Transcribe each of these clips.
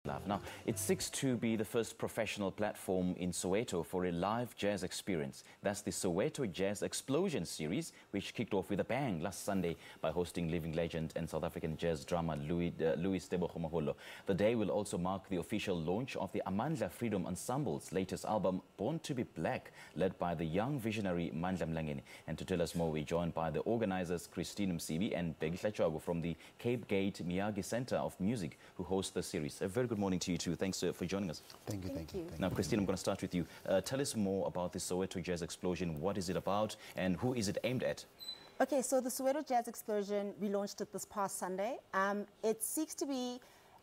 Love. Now, it seeks to be the first professional platform in Soweto for a live jazz experience. That's the Soweto Jazz Explosion series, which kicked off with a bang last Sunday by hosting living legend and South African jazz drummer Louie Mahalo. The day will also mark the official launch of the Amandla Freedom Ensemble's latest album, Born to be Black, led by the young visionary Mandla Mlangeni. And to tell us more, we're joined by the organizers Christine Msibi and Begi Hlachwago from the Cape Miagi Center of Music, who host the series. A very good morning to you too. Thanks for joining us. Thank you. Now, Christine, I'm going to start with you. Tell us more about the Soweto Jazz Explosion. What is it about and who is it aimed at? Okay, so the Soweto Jazz Explosion, we launched it this past Sunday. It seeks to be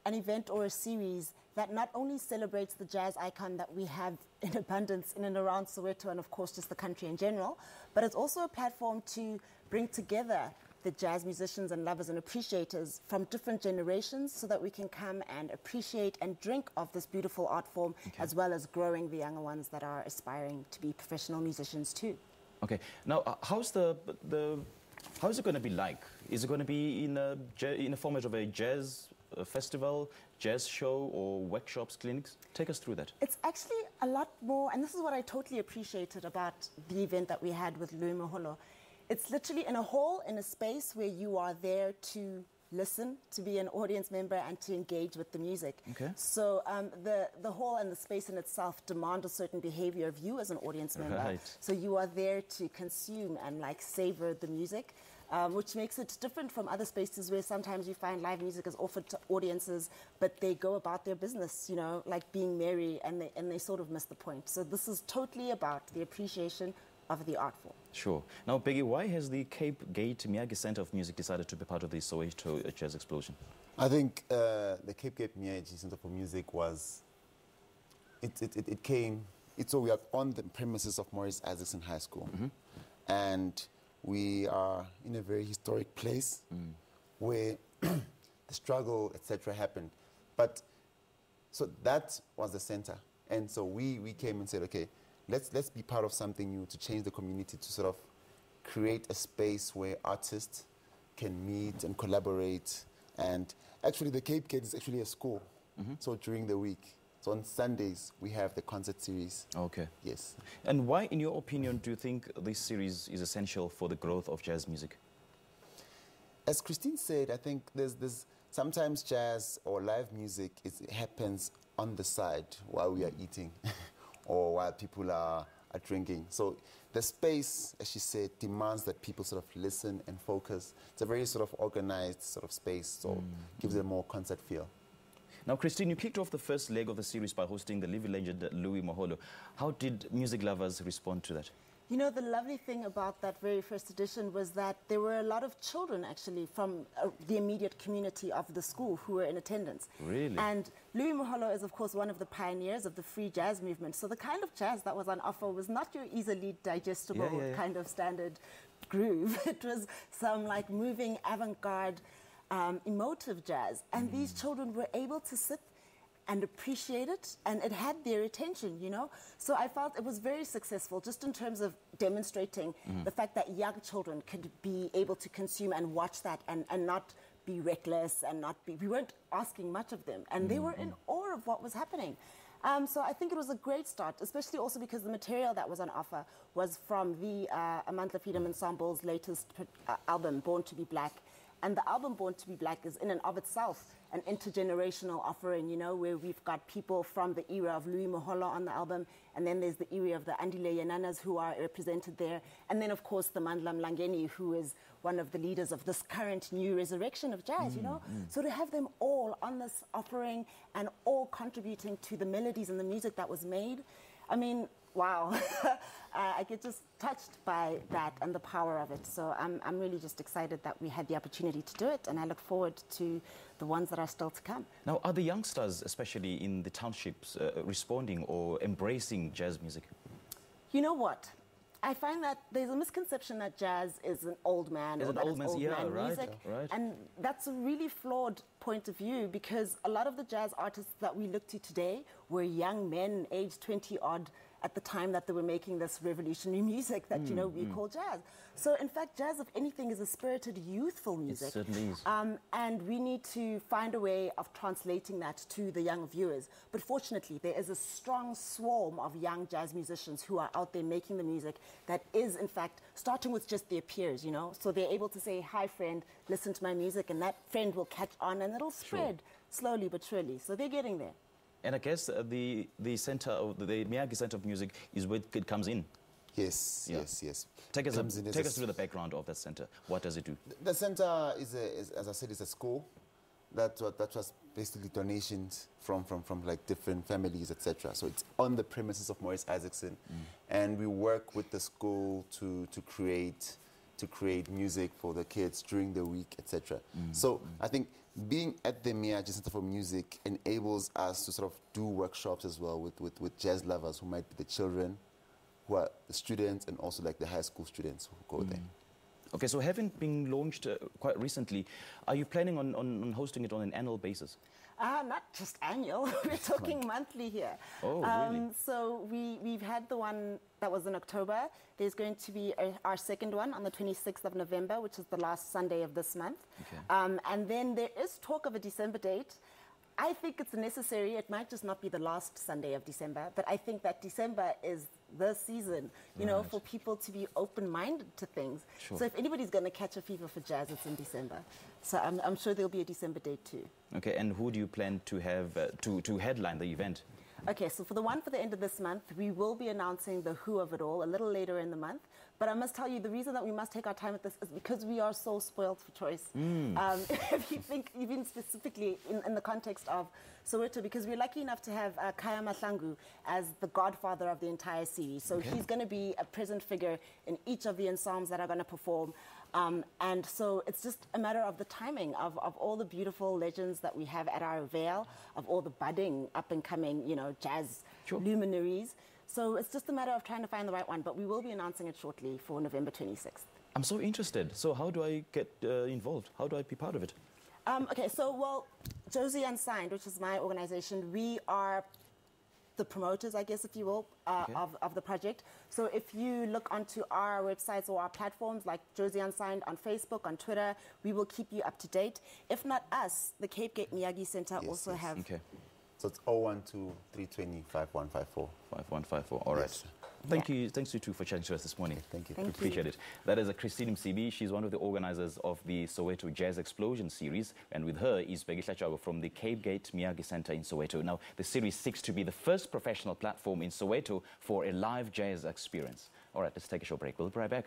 an event or a series that not only celebrates the jazz icon that we have in abundance in and around Soweto and of course just the country in general, but it's also a platform to bring together the jazz musicians and lovers and appreciators from different generations so that we can come and appreciate and drink of this beautiful art form, as well as growing the younger ones that are aspiring to be professional musicians too. Okay, now how's it going to be like? Is it going to be in a format of a jazz festival, jazz show, or workshops, clinics? Take us through that. It's actually a lot more, and this is what I totally appreciated about the event that we had with Louie Mahalo. It's literally in a hall, in a space where you are there to listen, to be an audience member and to engage with the music. Okay. So the hall and the space in itself demand a certain behavior of you as an audience member. Right. So you are there to consume and like savor the music, which makes it different from other spaces where sometimes you find live music is offered to audiences, but they go about their business, you know, like being merry, and they sort of miss the point. So this is totally about the appreciation of the art form. Sure. Now, Peggy, why has the Cape Miagi Center of Music decided to be part of the Soweto Jazz Explosion? I think the Cape Miagi Center for Music was, so we are on the premises of Morris Isaacson High School. And we are in a very historic place where the struggle, etc. happened. But, so that was the center. And so we came and said, okay, let's be part of something new to change the community, to sort of create a space where artists can meet and collaborate. And actually the Cape Gate is actually a school. So during the week, so on Sundays, we have the concert series. Okay. Yes. And why, in your opinion, do you think this series is essential for the growth of jazz music? As Christine said, I think there's sometimes jazz or live music, it happens on the side while we are eating. Or while people are drinking. So the space, as she said, demands that people sort of listen and focus. It's a very sort of organized sort of space, so gives it a more concert feel. Now, Christine, you kicked off the first leg of the series by hosting the living legend Louie Mahalo. How did music lovers respond to that? You know, the lovely thing about that very first edition was that there were a lot of children actually from the immediate community of the school who were in attendance. Really? And Louie Mahalo is, of course, one of the pioneers of the free jazz movement. So the kind of jazz that was on offer was not your easily digestible kind of standard groove. It was some like moving avant-garde, emotive jazz. And these children were able to sit and appreciate it, and it had their attention, you know? So I felt it was very successful just in terms of demonstrating the fact that young children could be able to consume and watch that and not be reckless and not be, we weren't asking much of them, and they were in awe of what was happening. So I think it was a great start, especially also because the material that was on offer was from the Amandla Freedom Ensemble's latest album, Born to be Black. And the album Born to be Black is in and of itself an intergenerational offering, you know, where we've got people from the era of Louie Mahalo on the album, and then there's the era of the Andile Yananas who are represented there, and then, of course, the Mandla Mlangeni, who is one of the leaders of this current new resurrection of jazz, you know? So to have them all on this offering and all contributing to the melodies and the music that was made, I mean, wow. I get just touched by that and the power of it. So I'm really just excited that we had the opportunity to do it, and I look forward to the ones that are still to come. Now, are the youngsters, especially in the townships, responding or embracing jazz music? You know what? I find that there's a misconception that jazz is an old man or that it's old man music. Right. And that's a really flawed point of view, because a lot of the jazz artists that we look to today were young men, aged 20-odd, at the time that they were making this revolutionary music that, you know, we call jazz. So, in fact, jazz, if anything, is a spirited, youthful music. It certainly is. And we need to find a way of translating that to the young viewers. But fortunately, there is a strong swarm of young jazz musicians who are out there making the music that is, in fact, starting with just their peers, you know. So they're able to say, hi, friend, listen to my music, and that friend will catch on, and it'll spread slowly but surely. So they're getting there. And I guess the center of the Miagi Center of Music is where it comes in. Yes, yes. Take us through the background of that center. What does it do? The center is as I said, is a school that was basically donations from like different families, etc. So it's on the premises of Maurice Isaacson, and we work with the school to create music for the kids during the week, etc. So I think being at the Miagi Center for Music enables us to sort of do workshops as well with jazz lovers who might be the children, who are the students, and also like the high school students who go there. Okay, so having been launched quite recently, are you planning on hosting it on an annual basis? Not just annual, we're talking monthly here. Oh, really? So we've had the one that was in October. There's going to be our second one on the 26th of November, which is the last Sunday of this month. Okay. And then there is talk of a December date. I think it's necessary. It might just not be the last Sunday of December, but I think that December is the season, you know, for people to be open-minded to things. Sure. So if anybody's going to catch a fever for jazz, it's in December. So I'm sure there'll be a December date too. Okay, and who do you plan to have to headline the event? Okay, so for the one for the end of this month, we will be announcing the who of it all a little later in the month. But I must tell you, the reason that we must take our time with this is because we are so spoiled for choice. If you think even specifically in the context of Soweto, because we're lucky enough to have Kaya Mahlangu as the godfather of the entire series. So he's going to be a present figure in each of the ensembles that are going to perform. And so it's just a matter of the timing of all the beautiful legends that we have at our veil, of all the budding, up-and-coming, you know, jazz luminaries. So it's just a matter of trying to find the right one, but we will be announcing it shortly for November 26th. I'm so interested. So how do I get involved? How do I be part of it? Okay, so, well, Josie Unsigned, which is my organization, we are the promoters, I guess, if you will, of the project. So if you look onto our websites or our platforms like Josie Unsigned on Facebook, on Twitter, we will keep you up to date. If not us, the Cape Miagi Center also have... Okay. So it's 012-320-5154. 5154, all right. Yes. Thank you. Thanks you two for chatting to us this morning. Thank you. Thank you. Appreciate it. That is Christine Msibi. She's one of the organizers of the Soweto Jazz Explosion series. And with her is Begitla Chago from the Cape Miagi Center in Soweto. Now, the series seeks to be the first professional platform in Soweto for a live jazz experience. All right, let's take a short break. We'll be right back.